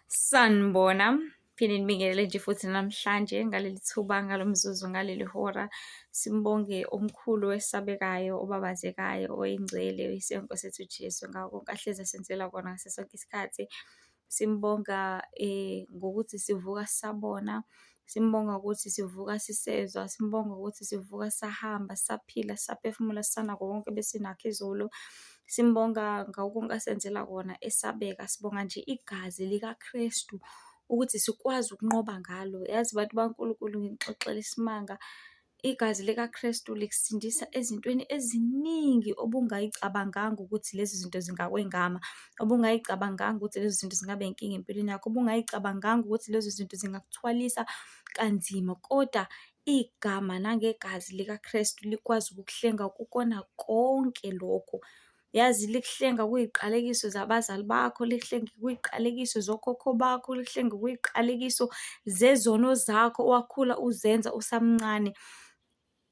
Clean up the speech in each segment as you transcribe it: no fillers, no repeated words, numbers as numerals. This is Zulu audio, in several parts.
Sanibona, phinde nibingelele nje futhi namhlanje ngaleli thuba, ngalo mzuzu, ngaleli hora. Simbonge omkhulu wesabekayo, obabazekayo, oyingcwele, uyisenko sethu Jesu, ngako konke ahlezi esenzela kona ngaso sonke isikhathi. Simbonga ngokuthi sivuka sisabona, simbonga ukuthi sivuka sisezwa, simbonga ukuthi sivuka sahamba, saphila, saphefumula, sisanako konke besinakho izolo. Simbonga ngako konke asenzela kona esabeka, sibonga nje igazi likaKrestu ukuthi sikwazi ukunqoba ngalo. Yazi bantu baNkulunkulu, nginixoxela isimanga, igazi likaKrestu likusindisa ezintweni eziningi obungayicabanganga ukuthi lezi zinto zingakwengama, obungayicabanganga ukuthi lezo zinto zingaba inkinga empilweni yakho, obungayicabanganga ukuthi lezo zinto zingakuthwalisa kanzima, kodwa igama nangegazi likaKrestu likwazi ukukuhlenga kukona konke lokho. Yazi likuhlenga kuy'qalekiso zabazali bakho, likuhlenga kuy'qalekiso zokhokho bakho, likuhlenga kuy'qalekiso zezono zakho owakhula uzenza usamncane,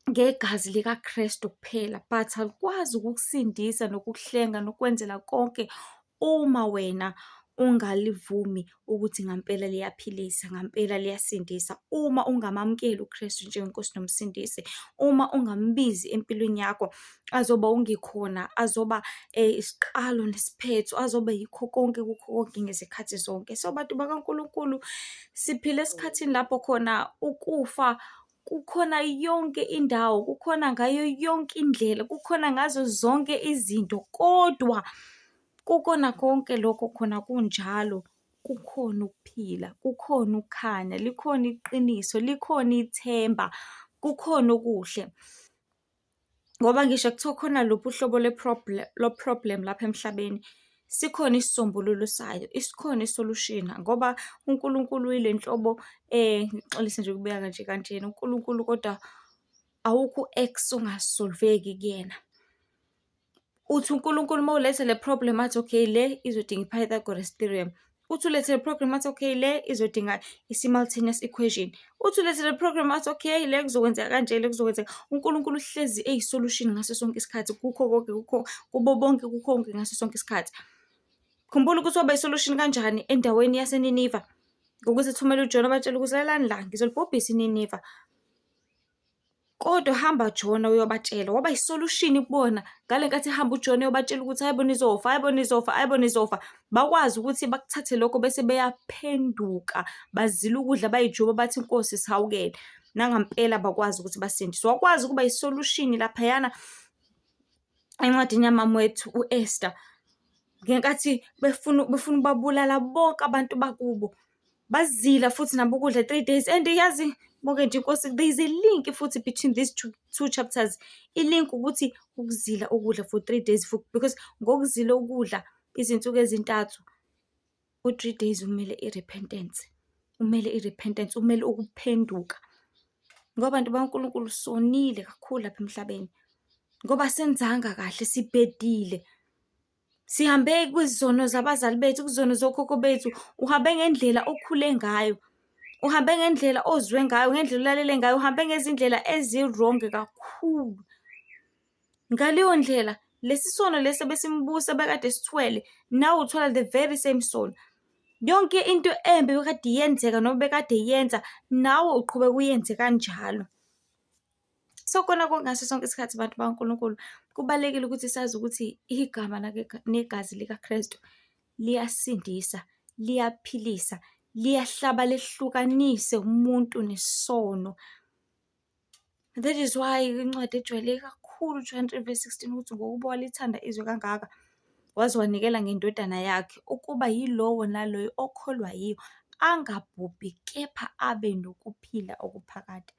ngegazi likaKrestu kuphela. But alikwazi ukukusindisa nokukuhlenga nokwenzela konke uma wena ungalivumi ukuthi ngampela liyaphilisa, ngampela liyasindisa. Uma ungamamukeli uKrestu njengeNkosi noMsindisi, uma ungambizi empilweni yakho azoba ungikhona, azoba isiqalo nesiphetho, azoba yikho konke kukho konke ngezikhathi zonke. So bantu bakaNkulunkulu, siphila esikhathini lapho khona ukufa kukhona yonke indawo, kukhona ngayo yonke indlela, kukhona ngazo zonke izinto, kodwa kukona konke lokho khona kunjalo, kukhona ukuphila, kukhona ukukhanya, likhona iqiniso, likhona ithemba, kukhona okuhle. Ngoba ngisho kuthiwa khona luphi uhlobo lo-problem lapha emhlabeni, sikhona isisombululo sayo, isikhona isolution, ngoba uNkulunkulu ile nhlobo ngixolise nje ukubeka kanje kanjena, uNkulunkulu kodwa awukho u-X ongasolveki kuyena. Uthi uNkulunkulu uma uletha le problem athi okay le izodinga i-Pythagoras theorem, uthi ulethe le program athi okay le izodinga i-simultaneous equation, uthi ulethe le program athi okay le kuzokwenzeka kanje, le kuzokwenzeka. uNkulunkulu hlezi eyisolution ngaso sonke isikhathi, kukho konke, kubo bonke, kukho konke ngaso sonke isikhathi. Khumbula ukuthi waba isolution kanjani endaweni yaseNiniva, ngokuthi thumela uJona abatshela ukuthi lalani la ngizolibhubhisa iNiniva. Kodwa hamba Jona uyobatshela, waba isolution kubona. Ngale nkathi hamba uJona uyobatshela ukuthi hayibo nizofa, hayibo nizofa, hayibo nizofa, bakwazi ukuthi bakuthathe lokho bese beyaphenduka, bazile ukudla, bayijuba, bathi Nkosi sihawukele. Nangampela bakwazi ukuthi basindiswe. Wakwazi ukuba isolution laphayana encwadini yamama wethu u-Esther, ngenkathi befuna ubabulala bonke abantu bakubo, bazila futhi nabo ukudla 3 days. And yazi bonke nje Nkosi, there is a link futhi between these two chapters. Ilink ukuthi ukuzila ukudla for 3 days because ngokuzila ukudla izinsuku ezintathu, u-3 days umele i-repentance, umele i-repentance, umele ukuphenduka. Ngoba bantu baNkulunkulu sonile kakhulu lapha emhlabeni, ngoba senzanga kahle, sibhedile, sihambe kwizono zabazali bethu, kwizono zokhokho bethu. Uhambe ngendlela okhule ngayo, uhambe ngendlela ozwe ngayo, ngendlela ulalele ngayo, uhambe ngezindlela ezi-wrong kakhulu. Ngaleyo ndlela lesi sono lesi besimbusa bekade sithwele, nawe uthola the very same sono. Yonke into embi bekade yenzeka noma bekade yenza, nawe uqhubeka uyenze kanjalo. So kona konke ngaso sonke isikhathi bantu baNkulunkulu, kubalulekile ukuthi sazi ukuthi igama negazi likaKrestu liyasindisa, liyaphilisa, liyahlaba, lehlukanise umuntu nesono. That is why incwadi ejwayeleke kakhulu, John 3:16, ukuthi ngokuba walithanda izwe kangaka waze wanikela ngendodana yakhe, ukuba yilowo naloyo okholwa yiyo angabhubhi, kepha abe nokuphila okuphakade.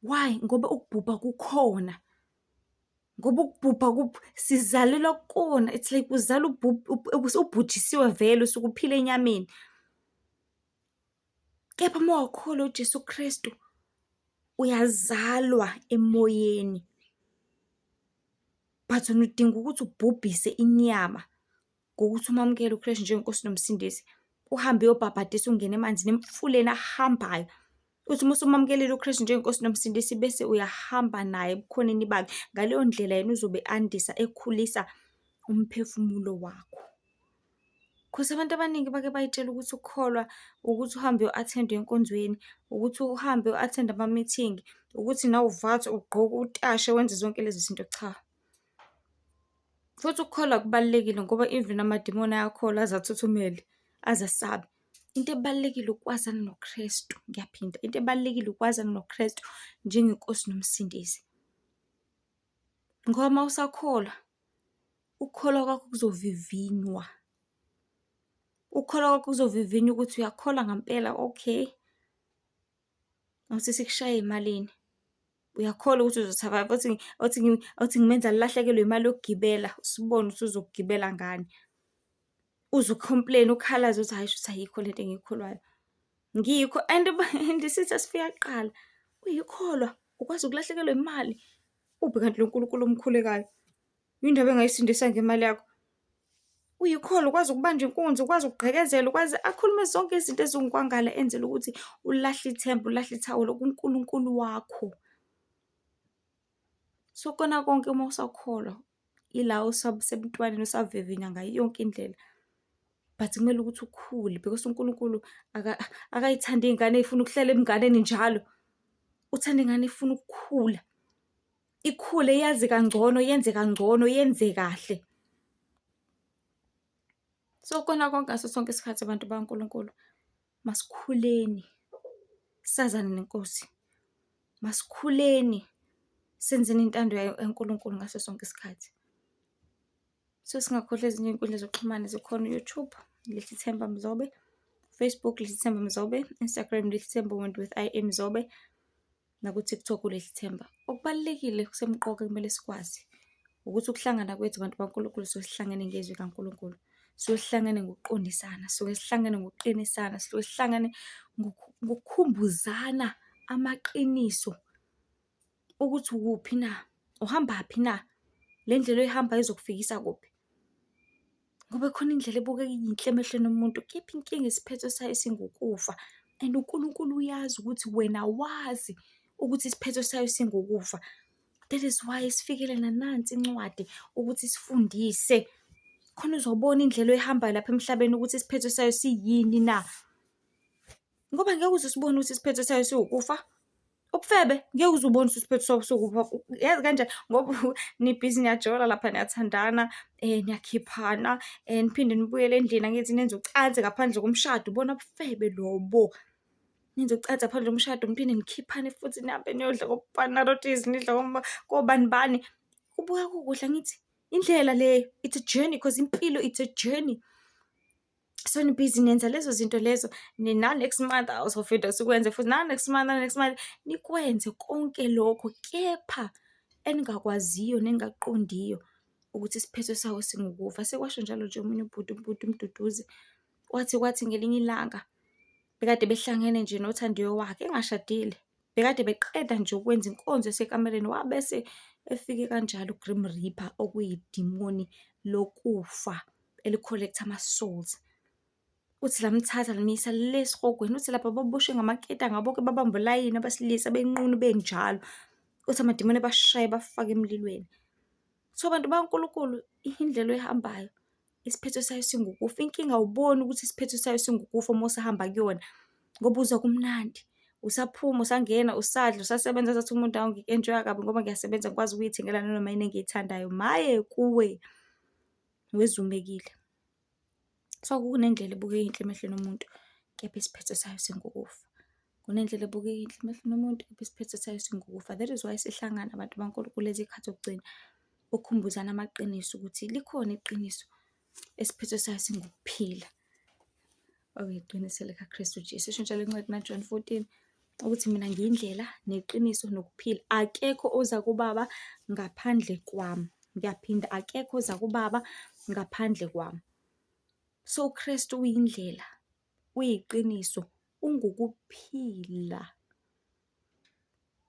Why? Ngoba ukubhubha kukhona, ngoba ukubhubha sizalelwa kukona. It's like uzala ubhujisiwe vele, usuke uphila enyameni. Kepha uma wakholwa uJesu Kristu uyazalwa emoyeni, but udinga ukuthi ubhubhise inyama ngokuthi umamukele uKristu njengeNkosi noMsindisi, uhambe uyobhabhadisa, ungene emanzini emfuleni ahambayo. Uthi uma usumumamukelile uKristu njengeNkosi noMsindisi bese uyahamba naye ebukhoneni bakhe. Ngaleyo ndlela yena uzobe andisa, ekhulisa umphefumulo wakho. 'Cause abantu abaningi bake bayitshela ukuthi ukukholwa ukuthi uhambe uyo-attend-a enkonzweni, ukuthi uhambe u-attend-e ama-meeting, ukuthi na uvathe ugqoke utashe wenze zonke lezi zinto, cha. Futhi ukukholwa kubalulekile ngoba even amadimoni ayakholwa aze athuthumele, aze asabe. Into ebalulekile ukwazana noKrestu, ngiyaphinda, into ebalulekile ukwazana noKrestu njengeNkosi noMsindisi. Ngoba mawusakholwa, ukukholwa kwakho kuzovivinywa. Ukukholwa kwakho kuzovivinywa ukuthi uyakholwa ngampela, okay. Awuthi sikushaye emalini, uyakholwa ukuthi uzo-survive, awuthi ngimenza alahlekelwe imali yokugibela, usubone ukuthi uzogibela ngani. Uze u-complain, ukhalaze uthi hayi shuthi ayikho lento engiyikholwayo. Ngikho and sithi asifika kuqala, uyikholwa ukwazi ukulahlekelwa imali, uphi kanti lo Nkulunkulu omkhulekayo? Yindaba engayisindisa ngemali yakho. Uyikholwa ukwazi ukubanjwa inkunzi, ukwazi ukugqekezela, ukwazi akhulume zonke izinto eziwumkwangala enzela ukuthi ulahle ithemba, ulahle ithawula kuNkulunkulu wakho. So kona konke uma usakholwa ila usasebuntwaneni usavivinya ngayo yonke indlela. But kumele ukuthi ukhule because uNkulunkulu akayithandi iy'ngane ey'funa ukuhlala ebunganeni njalo. Uthanda ingane efuna ukukhula, ikhule yazi kangcono, yenze kangcono, yenze kahle. So kona konke ngaso sonke isikhathi abantu bakaNkulunkulu, masikhuleni sazane neNkosi. Masikhuleni senzeni intando yayo enkulunkulu ngaso sonke isikhathi. So singakhohlwa ezinye iy'nkundla zokuxhumana zikhona u-YouTube, Lihle Ithemba Mzobe, Facebook Lihle Ithemba Mzobe, Instagram Lihle Ithemba with I.A Mzobe, naku-TikTok uLihle Ithemba. Okubalulekile kusemqoka kumele sikwazi ukuthi ukuhlangana kwethu abantu bakaNkulunkulu sihlangene ngezwi kaNkulunkulu. Sihlangene ngokuqondisana, sihlangene ngokuqinisana, sihlangene ngokukhumbuzana amaqiniso ukuthi ukuphi na, uhambaphi na, le ndlela oyihambayo izokufikisa kuphi. Ngoba khona indlela ebukeka iyinhle emehlweni omuntu, kepha inkinga isiphetho sayo singukufa. And uNkulunkulu uyazi ukuthi wena wazi ukuthi isiphetho sayo singukufa. That is why sifikele nansi incwadi ukuthi sifundise. Khona uzobona indlela oyihambayo lapha emhlabeni ukuthi isiphetho sayo siyini na. Ngoba ngeke uze usibone ukuthi isiphetho sayo siwukufa. Ubufebe ngeke uze ubone ukuthi isiphetho sayo siwukufa. Yazi kanjani? Ngoba nibhizi niyajola lapha, niyathandana, niyakhiphana, niphinde nibuyele endlini angithi nenze ucansi ngaphandle komshado. Ubona ubufebe lobo. Nenze ucansi ngaphandle komshado, niphinde nikhiphane futhi nihambe niyodla koBanarotis, nidla kobani bani. Kubuka kukuhle angithi. Indlela le, it's a journey because impilo it's a journey. So nibhizi nenza lezo zinto lezo, na next month uzofunda sikwenze futhi na next month nikwenze konke lokho, kepha eningakwaziyo nengaqondiyo ukuthi isiphetho sawo singukufa. Sekwasho njalo nje omunye ubhuti uMduduzi wathi ngelinye ilanga bekade behlangene nje nothandiwe wakhe engashadile, bekade beqeda nje ukwenza inkonzo esekamereni, wabese efike kanjalo uGrim Reaper okuyidimoni lokufa eli-collect ama-souls. Uthi lamthatha lamisa lesihogweni, uthi lapha baboshwe ngamaketanga bonke babambe ulayini, abesilisa benqunu benjalo. Uthi amadimoni bashaye bafake emlilweni. So abantu bakaNkulunkulu, indlela oyihambayo isiphetho sayo singukufa. Inkinga awuboni ukuthi isiphetho sayo singukufa uma usahamba kuyona, ngoba uzwa kumnandi. Usaphuma, usangena, usadla, usasebenza azathi umuntu hawu ngik-enjoy kabi ngoba ngiyasebenza ngikwazi ukuyithengela nanoma yini engiyithandayo. Maye kuwe wezumekile. So kunendlela ebukeka inhle emehlweni omuntu, kepha isiphetho sayo singukufa. Kunendlela ebukeka inhle emehlweni omuntu, kepha isiphetho sayo singukufa. That is why sihlangana abantu bakaNkulunkulu lezi khathi zokugcina, ukukhumbuzana amaqiniso ukuthi likhona iqiniso esiphetho sayo singukuphila. Okuyiqiniso likaKrestu Jesu. Isho njalo incwadi kaJohn 14 ukuthi mina ngiyindlela neqiniso nokuphila. Akekho oza kuBaba ngaphandle kwami. Ngiyaphinda, akekho oza kuBaba ngaphandle kwami. So uKrestu uyindlela, uyiqiniso, ungukuphila.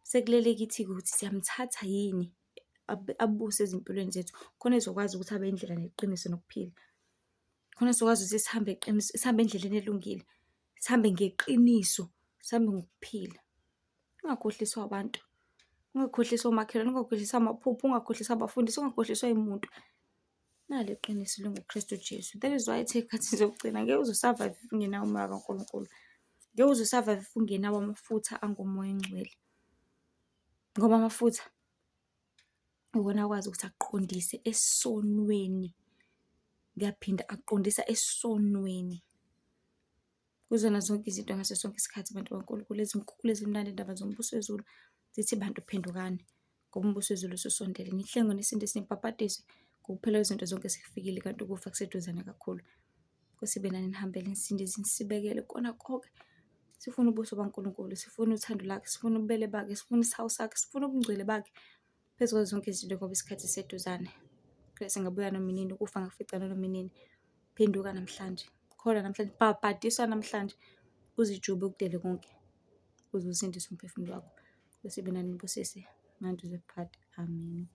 Sekulele kithi ukuthi siyamthatha yini abuse ezimpilweni zethu, khona ezokwazi ukuthi abe indlela neqiniso nokuphila. Khona sizokwazi ukuthi sihambe endleleni elungile, sihambe ngeqiniso, sihambe ngokuphila. Ungakhohliswa abantu, ungakhohliswa omakhelwane, ungakhohliswa amaphupho, ungakhohliswa abafundisi, ungakhohliswa umuntu. Nali iqiniso linguKristu Jesu. That is why ethe ey'khathini zokugcina ngeke uze usurvive if ungenawo umoya kaNkulunkulu. Ngeke uze usurvive if ungenawo amafutha angomoya oyingcwele. Ngoba amafutha iwona akwazi ukuthi akuqondise esonweni. Ngiyaphinda, akuqondisa esonweni. Kuzona zonke izinto ngaso sonke isikhathi bantu kaNkulunkulu, ezinkulu ezimnandi indaba zombuso wezulu zithi bantu phendukani ngoba umbuso wezulu ususondele. Nihlengwe nisindiswe nibhabhadiswe ngokuphela kwezinto zonke sekufikile kanti ukufa kuseduzane kakhulu. Nkosi ibe nani nihambele nisindise nisibekele kona konke. Sifuna ubuso baNkulunkulu, sifuna uthando lakhe, sifuna ububele bakhe, sifuna isihawu sakhe, sifuna ubungcwele bakhe phezu kwazo zonke izinto ngoba isikhathi siseduzane. Singabuya noma inini, ukufa ngakufica noma inini. Phenduka namhlanje, khola namhlanje, bhabhadiswa namhlanje, uzijube ukudele konke ukuze usindise umphefumulo wakho. Nkosi ibe nani nibusise manje uze kuphakade. Amen.